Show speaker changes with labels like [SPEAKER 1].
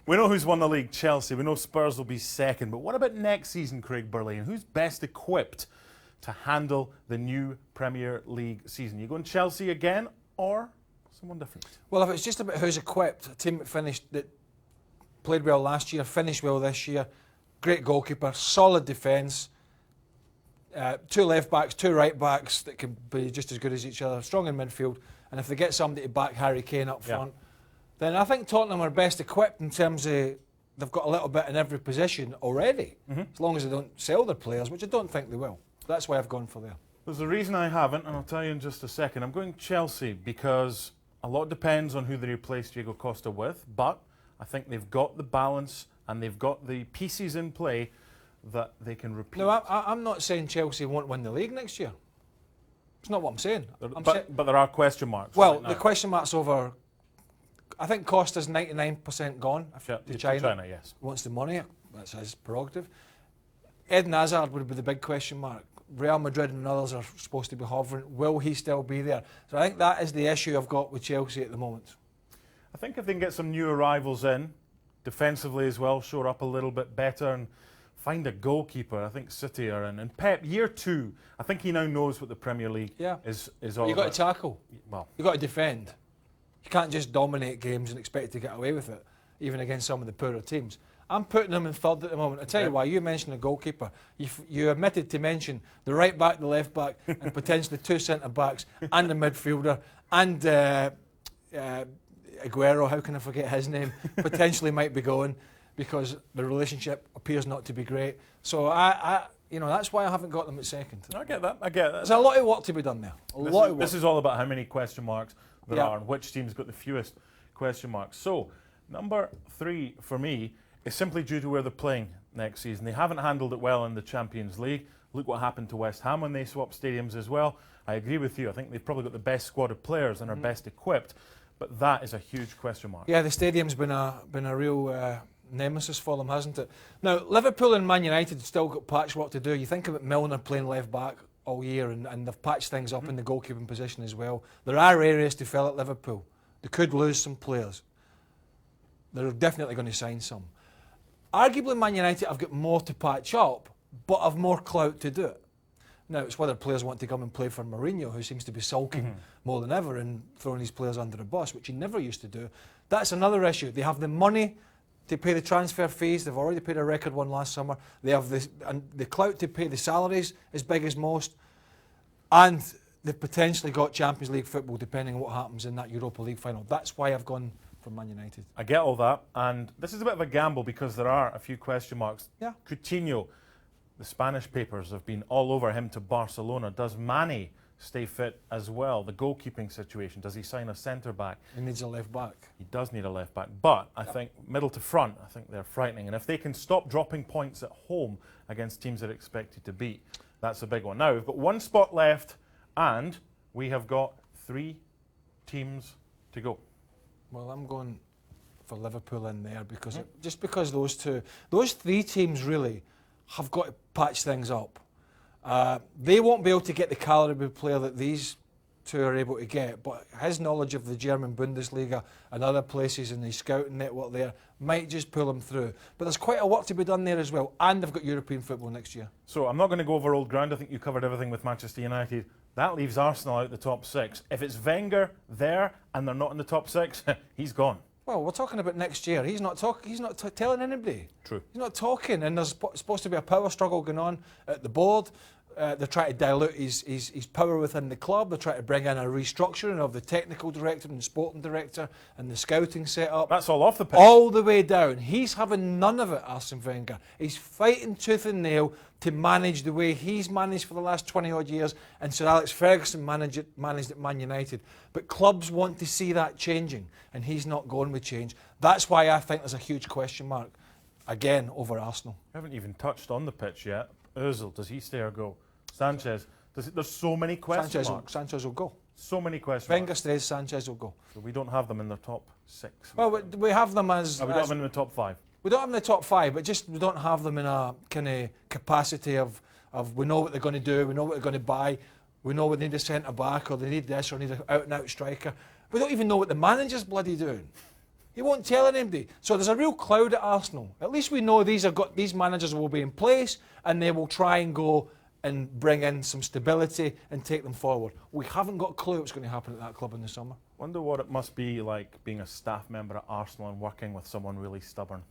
[SPEAKER 1] We know who's won the league, Chelsea. We know Spurs will be second. But what about next season, Craig Burley? And who's best equipped to handle the new Premier League season? You going Chelsea again or someone different?
[SPEAKER 2] Well, if it's just about who's equipped, a team that played well last year, finished well this year, great goalkeeper, solid defence, two left backs, two right backs that can be just as good as each other, strong in midfield, and if they get somebody to back Harry Kane up front, then I think Tottenham are best equipped in terms of they've got a little bit in every position already, as long as they don't sell their players, which I don't think they will. That's why I've gone for there.
[SPEAKER 1] There's a reason I haven't, and I'll tell you in just a second. I'm going Chelsea because a lot depends on who they replace Diego Costa with, but I think they've got the balance and they've got the pieces in play that they can repeat.
[SPEAKER 2] No, I'm not saying Chelsea won't win the league next year. It's not what I'm saying.
[SPEAKER 1] But there are question marks.
[SPEAKER 2] Well,
[SPEAKER 1] right now.
[SPEAKER 2] the question mark's over. I think Costa's 99% gone to China.
[SPEAKER 1] Yes.
[SPEAKER 2] Wants the money. That's his prerogative. Eden Hazard would be the big question mark. Real Madrid and others are supposed to be hovering. Will he still be there? So I think that is the issue I've got with Chelsea at the moment.
[SPEAKER 1] I think if they can get some new arrivals in, defensively as well, shore up a little bit better and find a goalkeeper, I think City are in. And Pep, year 2, I think he now knows what the Premier League is all about.
[SPEAKER 2] You've got to tackle.
[SPEAKER 1] Well,
[SPEAKER 2] you've got to defend. You can't just dominate games and expect to get away with it, even against some of the poorer teams. I'm putting them in third at the moment. I tell you why. You mentioned a goalkeeper. You omitted to mention the right back, the left back, and potentially two centre backs and the midfielder and Aguero. How can I forget his name? Potentially might be going because the relationship appears not to be great. So that's why I haven't got them at second.
[SPEAKER 1] I get that.
[SPEAKER 2] There's a lot of work to be done there.
[SPEAKER 1] This is all about how many question marks there are and which team's got the fewest question marks. So number 3 for me is simply due to where they're playing next season. They haven't handled it well in the Champions League. Look what happened to West Ham when they swapped stadiums as well. I agree with you. I think they've probably got the best squad of players and are best equipped, but that is a huge question mark.
[SPEAKER 2] Yeah, the stadium's been a real nemesis for them, hasn't it? Now, Liverpool and Man United still got patchwork to do. You think about Milner playing left back all year and they've patched things up in the goalkeeping position as well. There are areas to fill at Liverpool. They could lose some players. They're definitely going to sign some. Arguably, Man United have got more to patch up, but have more clout to do it. Now, it's whether players want to come and play for Mourinho, who seems to be sulking more than ever and throwing his players under the bus, which he never used to do. That's another issue. They have the money to pay the transfer fees. They've already paid a record one last summer. They have the clout to pay the salaries as big as most. And they've potentially got Champions League football, depending on what happens in that Europa League final. That's why I've gone for Man United.
[SPEAKER 1] I get all that, and this is a bit of a gamble because there are a few question marks.
[SPEAKER 2] Yeah.
[SPEAKER 1] Coutinho, the Spanish papers have been all over him to Barcelona. Does Mane stay fit as well? The goalkeeping situation, does he sign a centre-back?
[SPEAKER 2] He needs a left back.
[SPEAKER 1] He does need a left back, but I think middle to front, I think they're frightening. And if they can stop dropping points at home against teams they're expected to beat, that's a big one. Now, we've got one spot left, and we have got 3 teams to go.
[SPEAKER 2] Well, I'm going for Liverpool in there because just because those 3 teams really have got to patch things up. They won't be able to get the calibre of player that these 2 are able to get, but his knowledge of the German Bundesliga and other places and his scouting network there might just pull him through. But there's quite a work to be done there as well, and they've got European football next year.
[SPEAKER 1] So I'm not going to go over old ground. I think you covered everything with Manchester United. That leaves Arsenal out the top 6. If it's Wenger there and they're not in the top 6, he's gone.
[SPEAKER 2] Well, we're talking about next year. He's not telling anybody.
[SPEAKER 1] True.
[SPEAKER 2] He's not talking, and there's supposed to be a power struggle going on at the board. They're trying to dilute his power within the club. They're trying to bring in a restructuring of the technical director and the sporting director and the scouting setup.
[SPEAKER 1] That's all off the pitch.
[SPEAKER 2] All the way down. He's having none of it, Arsene Wenger. He's fighting tooth and nail to manage the way he's managed for the last 20-odd years, and Sir Alex Ferguson managed at Man United. But clubs want to see that changing, and he's not going with change. That's why I think there's a huge question mark, again, over Arsenal.
[SPEAKER 1] We haven't even touched on the pitch yet. Ozil, does he stay or go? Sanchez, there's so many question marks.
[SPEAKER 2] Sanchez will go.
[SPEAKER 1] So many question
[SPEAKER 2] Wenger
[SPEAKER 1] marks.
[SPEAKER 2] stays, Sanchez will go.
[SPEAKER 1] So we don't have them in the top 6.
[SPEAKER 2] Well, we have them as...
[SPEAKER 1] We don't have them in the top 5.
[SPEAKER 2] We don't have them in the top 5, but just we don't have them in a kind of capacity of we know what they're going to do, we know what they're going to buy, we know we need a centre-back or they need this or need an out-and-out striker. We don't even know what the manager's bloody doing. He won't tell anybody. So there's a real cloud at Arsenal. At least we know these managers will be in place and they will try and go and bring in some stability and take them forward. We haven't got a clue what's going to happen at that club in the summer.
[SPEAKER 1] Wonder what it must be like being a staff member at Arsenal and working with someone really stubborn.